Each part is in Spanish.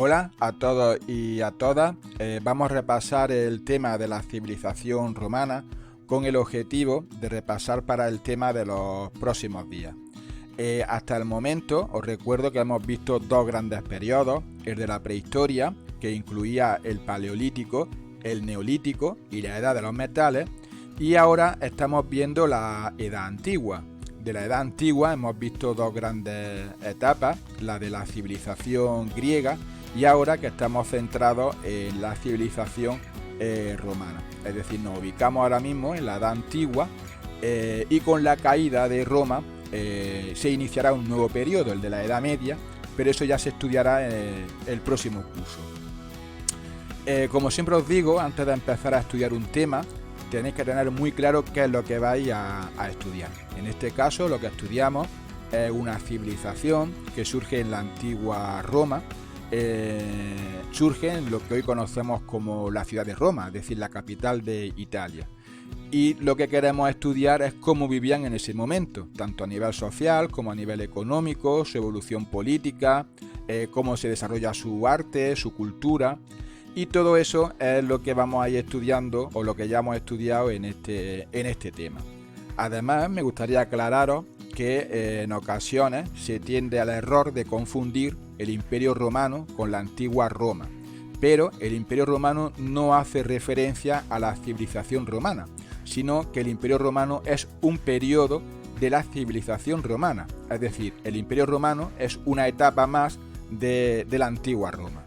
Hola a todos y a todas. Vamos a repasar el tema de la civilización romana con el objetivo de repasar para el tema de los próximos días. Hasta el momento os recuerdo que hemos visto dos grandes periodos, el de la prehistoria, que incluía el paleolítico, el neolítico y la edad de los metales, y ahora estamos viendo la edad antigua. De la edad antigua hemos visto dos grandes etapas, la de la civilización griega y ahora que estamos centrados en la civilización romana. Es decir, nos ubicamos ahora mismo en la edad antigua y con la caída de Roma se iniciará un nuevo periodo, el de la Edad Media, pero eso ya se estudiará en el próximo curso. Como siempre os digo, antes de empezar a estudiar un tema, tenéis que tener muy claro qué es lo que vais a estudiar. En este caso, lo que estudiamos es una civilización que surge en la antigua Roma, surge en lo que hoy conocemos como la ciudad de Roma, es decir, la capital de Italia. Y lo que queremos estudiar es cómo vivían en ese momento, tanto a nivel social como a nivel económico, su evolución política, cómo se desarrolla su arte, su cultura. Y todo eso es lo que vamos a ir estudiando o lo que ya hemos estudiado en este tema. Además, me gustaría aclararos que en ocasiones se tiende al error de confundir el Imperio Romano con la antigua Roma. Pero el Imperio Romano no hace referencia a la civilización romana, sino que el Imperio Romano es un periodo de la civilización romana. Es decir, el Imperio Romano es una etapa más de la antigua Roma.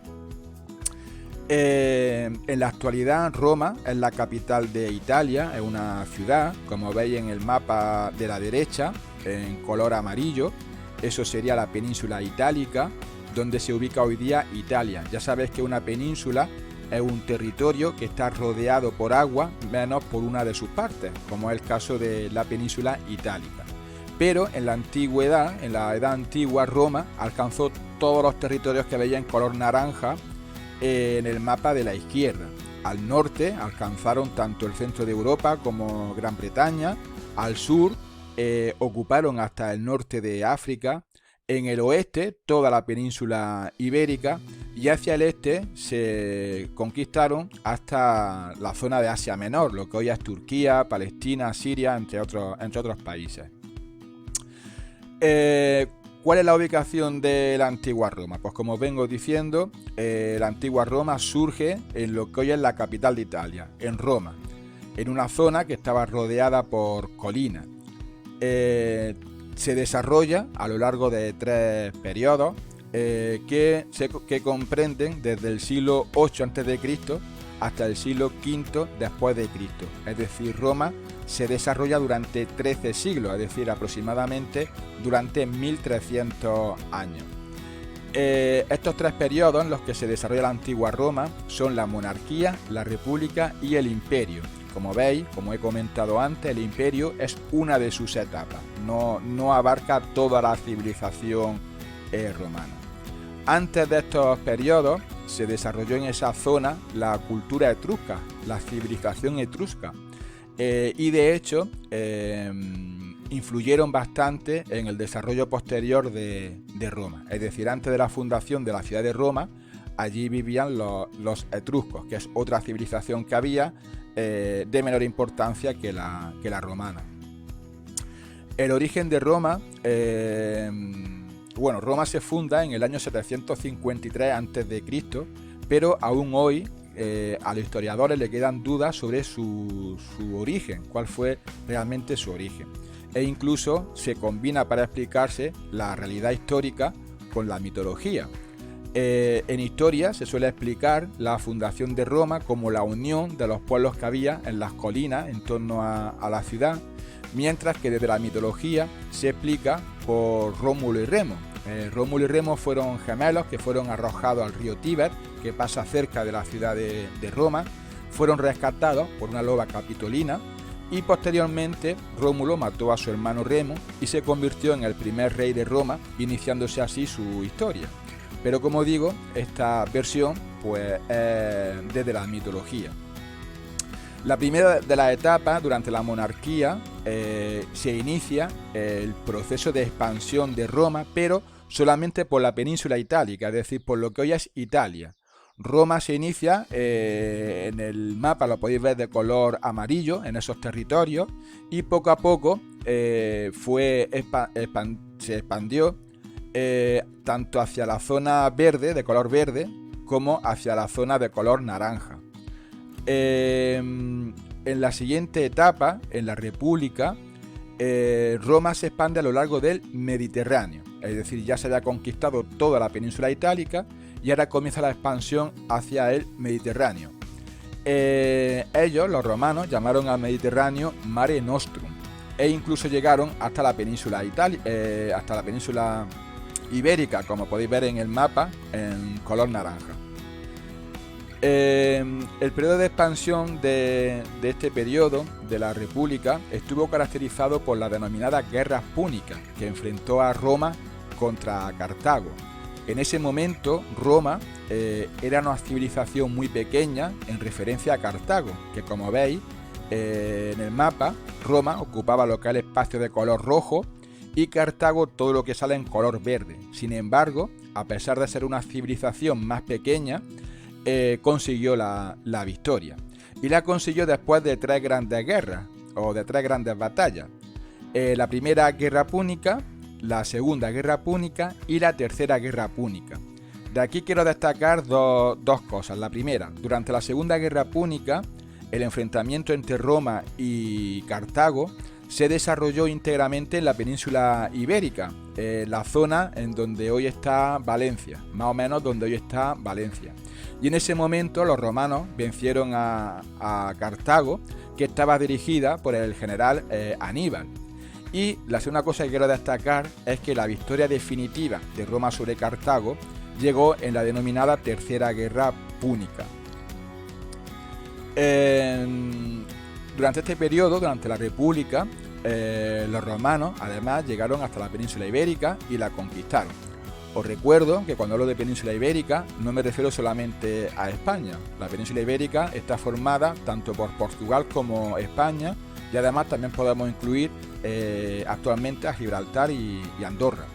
En la actualidad Roma es la capital de Italia, es una ciudad, como veis en el mapa de la derecha, en color amarillo, eso sería la península itálica, donde se ubica hoy día Italia. Ya sabéis que una península es un territorio que está rodeado por agua, menos por una de sus partes, como es el caso de la península itálica. Pero en la antigüedad, en la edad antigua, Roma alcanzó todos los territorios que veis en color naranja, en el mapa de la izquierda. Al norte alcanzaron tanto el centro de Europa como Gran Bretaña, al sur ocuparon hasta el norte de África, en el oeste toda la península ibérica y hacia el este se conquistaron hasta la zona de Asia Menor, lo que hoy es Turquía, Palestina, Siria, entre otros países. ¿Cuál es la ubicación de la antigua Roma? Pues como os vengo diciendo, la antigua Roma surge en lo que hoy es la capital de Italia, en Roma, en una zona que estaba rodeada por colinas. Se desarrolla a lo largo de 3 periodos que comprenden desde el siglo 8 a.C. hasta el siglo V después de Cristo. Es decir, Roma se desarrolla durante 13 siglos, es decir, aproximadamente durante 1300 años. Estos 3 periodos en los que se desarrolla la antigua Roma son la monarquía, la república y el imperio. Como veis, como he comentado antes, el imperio es una de sus etapas, no abarca toda la civilización romana. Antes de estos periodos se desarrolló en esa zona la cultura etrusca, la civilización etrusca, y de hecho influyeron bastante en el desarrollo posterior de Roma. Es decir, antes de la fundación de la ciudad de Roma, allí vivían los etruscos, que es otra civilización que había de menor importancia que la romana. El origen de Roma, Roma se funda en el año 753 a.C., pero aún hoy a los historiadores le quedan dudas sobre su origen, cuál fue realmente su origen. E incluso se combina para explicarse la realidad histórica con la mitología. En historia se suele explicar la fundación de Roma como la unión de los pueblos que había en las colinas en torno a la ciudad, mientras que desde la mitología se explica por Rómulo y Remo. Rómulo y Remo fueron gemelos que fueron arrojados al río Tíber, que pasa cerca de la ciudad de Roma, fueron rescatados por una loba capitolina y posteriormente Rómulo mató a su hermano Remo y se convirtió en el primer rey de Roma, iniciándose así su historia. Pero como digo, esta versión pues es desde la mitología. La primera de las etapas, durante la monarquía, se inicia el proceso de expansión de Roma, pero solamente por la península itálica, es decir, por lo que hoy es Italia. Roma se inicia, en el mapa lo podéis ver de color amarillo en esos territorios, y poco a poco se expandió tanto hacia la zona verde, de color verde, como hacia la zona de color naranja. En la siguiente etapa, en la República, Roma se expande a lo largo del Mediterráneo, es decir, ya se había conquistado toda la península itálica y ahora comienza la expansión hacia el Mediterráneo. Ellos, los romanos, llamaron al Mediterráneo Mare Nostrum e incluso llegaron hasta la península ibérica, como podéis ver en el mapa en color naranja. El periodo de expansión de este periodo de la República estuvo caracterizado por las denominadas guerras púnicas que enfrentó a Roma contra Cartago. En ese momento Roma era una civilización muy pequeña en referencia a Cartago, que como veis en el mapa, Roma ocupaba lo que es el espacio de color rojo y Cartago todo lo que sale en color verde. Sin embargo, a pesar de ser una civilización más pequeña, consiguió la victoria. Y la consiguió después de 3 grandes guerras, o de 3 grandes batallas. La primera guerra púnica, la segunda guerra púnica y la tercera guerra púnica. De aquí quiero destacar dos cosas. La primera, durante la segunda guerra púnica, el enfrentamiento entre Roma y Cartago se desarrolló íntegramente en la península ibérica, la zona en donde hoy está Valencia, más o menos donde hoy está Valencia. Y en ese momento los romanos vencieron a Cartago, que estaba dirigida por el general Aníbal. Y la segunda cosa que quiero destacar es que la victoria definitiva de Roma sobre Cartago llegó en la denominada Tercera Guerra Púnica. Durante este periodo, durante la República, los romanos además llegaron hasta la península ibérica y la conquistaron. Os recuerdo que cuando hablo de península ibérica no me refiero solamente a España. La península ibérica está formada tanto por Portugal como España, y además también podemos incluir actualmente a Gibraltar y Andorra.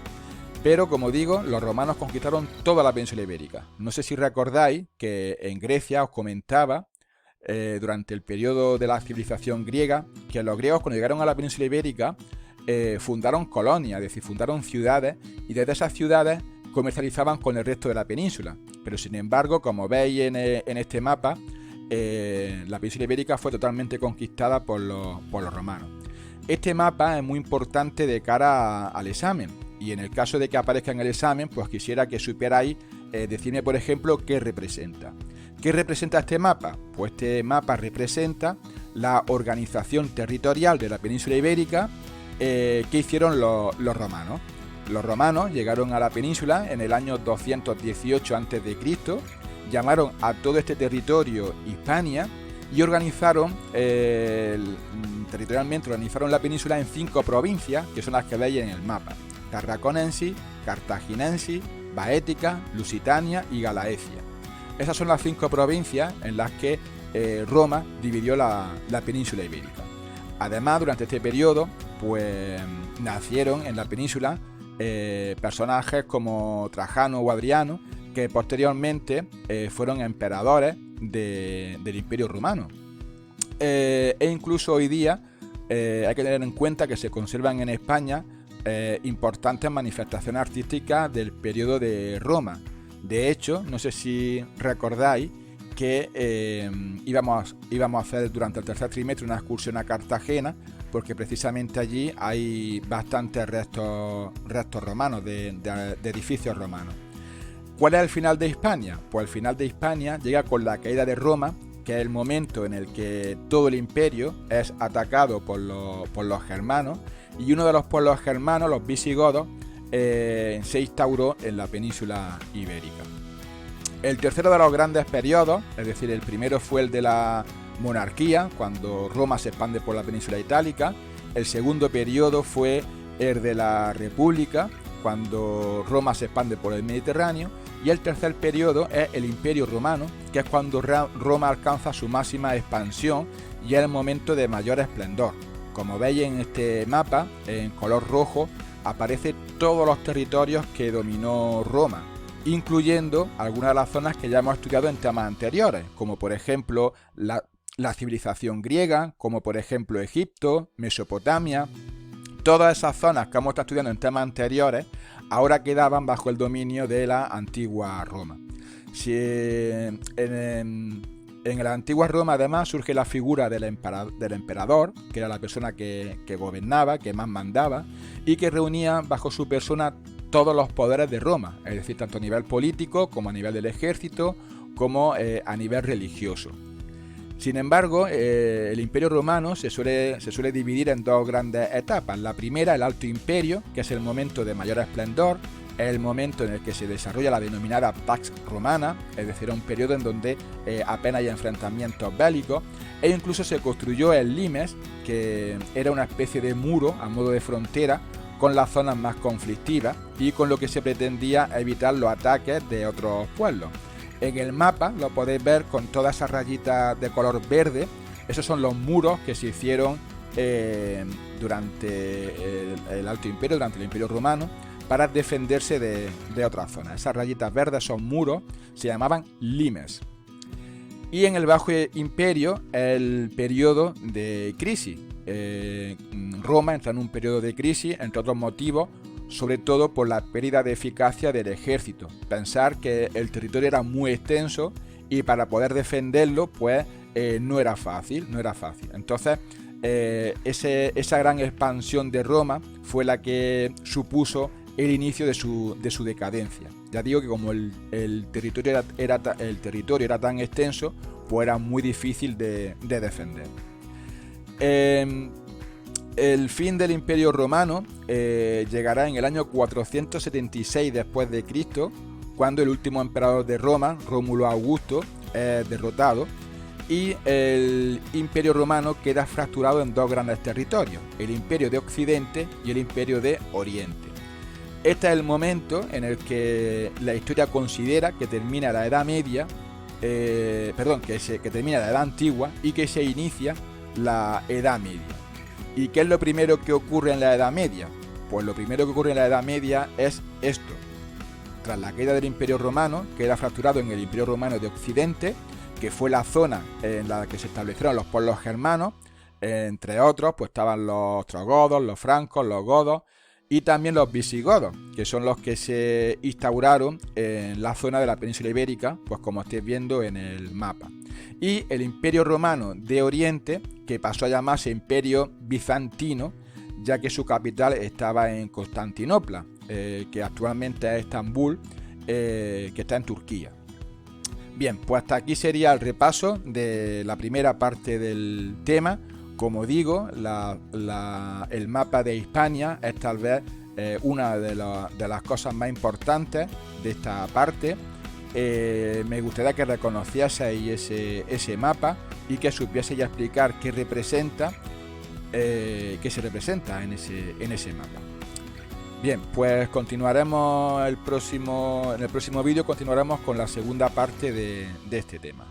Pero como digo, los romanos conquistaron toda la península ibérica. No sé si recordáis que en Grecia os comentaba durante el periodo de la civilización griega que los griegos, cuando llegaron a la península ibérica, fundaron colonias, es decir, fundaron ciudades, y desde esas ciudades comercializaban con el resto de la península. Pero sin embargo, como veis en este mapa, la península ibérica fue totalmente conquistada por los romanos. Este mapa es muy importante de cara al examen, y en el caso de que aparezca en el examen, pues quisiera que supierais decirme, por ejemplo, qué representa. ¿Qué representa este mapa? Pues este mapa representa la organización territorial de la península ibérica que hicieron los romanos. Los romanos llegaron a la península en el año 218 a.C., llamaron a todo este territorio Hispania y territorialmente organizaron la península en 5 provincias, que son las que veis en el mapa: Tarraconensis, Cartaginensis, Baética, Lusitania y Galaecia. Esas son las 5 provincias en las que Roma dividió la península ibérica. Además, durante este periodo, pues nacieron en la península personajes como Trajano o Adriano, que posteriormente fueron emperadores del Imperio Romano. E incluso hoy día hay que tener en cuenta que se conservan en España importantes manifestaciones artísticas del periodo de Roma. De hecho, no sé si recordáis que íbamos a hacer durante el tercer trimestre una excursión a Cartagena, porque precisamente allí hay bastantes restos romanos, de edificios romanos. ¿Cuál es el final de Hispania? Pues el final de Hispania llega con la caída de Roma, que es el momento en el que todo el imperio es atacado por los germanos, y uno de los pueblos germanos, los visigodos, se instauró en la península ibérica. El tercero de los grandes periodos, es decir, el primero fue el de la monarquía, cuando Roma se expande por la península itálica. El segundo periodo fue el de la república, cuando Roma se expande por el Mediterráneo. Y el tercer periodo es el Imperio Romano, que es cuando Roma alcanza su máxima expansión y es el momento de mayor esplendor. Como veis en este mapa, en color rojo, aparece todos los territorios que dominó Roma, incluyendo algunas de las zonas que ya hemos estudiado en temas anteriores, como por ejemplo la civilización griega, como por ejemplo Egipto, Mesopotamia. Todas esas zonas que hemos estado estudiando en temas anteriores ahora quedaban bajo el dominio de la antigua Roma. Si en la antigua Roma además surge la figura del emperador, que era la persona que gobernaba, que más mandaba, y que reunía bajo su persona todos los poderes de Roma, es decir, tanto a nivel político como a nivel del ejército, como a nivel religioso. Sin embargo, el Imperio Romano se suele dividir en dos grandes etapas. La primera, el Alto Imperio, que es el momento de mayor esplendor, es el momento en el que se desarrolla la denominada Pax Romana, es decir, un periodo en donde apenas hay enfrentamientos bélicos, e incluso se construyó el limes, que era una especie de muro a modo de frontera con las zonas más conflictivas y con lo que se pretendía evitar los ataques de otros pueblos. En el mapa lo podéis ver con todas esas rayitas de color verde. Esos son los muros que se hicieron durante el Alto Imperio, durante el Imperio Romano, para defenderse de otras zonas. Esas rayitas verdes son muros, se llamaban limes. Y en el Bajo Imperio, el periodo de crisis. Roma entra en un periodo de crisis, entre otros motivos, sobre todo por la pérdida de eficacia del ejército. Pensar que el territorio era muy extenso y para poder defenderlo, pues no era fácil. Entonces, esa gran expansión de Roma fue la que supuso el inicio de su decadencia. Ya digo que como el territorio era tan extenso, pues era muy difícil de defender. El fin del Imperio Romano llegará en el año 476 después de Cristo, cuando el último emperador de Roma, Rómulo Augusto, es derrotado y el Imperio Romano queda fracturado en dos grandes territorios, el Imperio de Occidente y el Imperio de Oriente. Este es el momento en el que la historia considera que termina la Edad Media, que termina la Edad Antigua y que se inicia la Edad Media. ¿Y qué es lo primero que ocurre en la Edad Media? Pues lo primero que ocurre en la Edad Media es esto. Tras la caída del Imperio Romano, que era fracturado en el Imperio Romano de Occidente, que fue la zona en la que se establecieron los pueblos germanos, entre otros, pues estaban los ostrogodos, los francos, los godos y también los visigodos, que son los que se instauraron en la zona de la península ibérica, pues como estáis viendo en el mapa. Y el Imperio Romano de Oriente, que pasó a llamarse Imperio Bizantino, ya que su capital estaba en Constantinopla, que actualmente es Estambul, que está en Turquía. Bien, pues hasta aquí sería el repaso de la primera parte del tema. Como digo, el mapa de Hispania es tal vez una de las cosas más importantes de esta parte. Me gustaría que reconocieseis ese mapa y que supieseis explicar qué se representa en ese mapa. Bien, pues continuaremos en el próximo vídeo continuaremos con la segunda parte de este tema.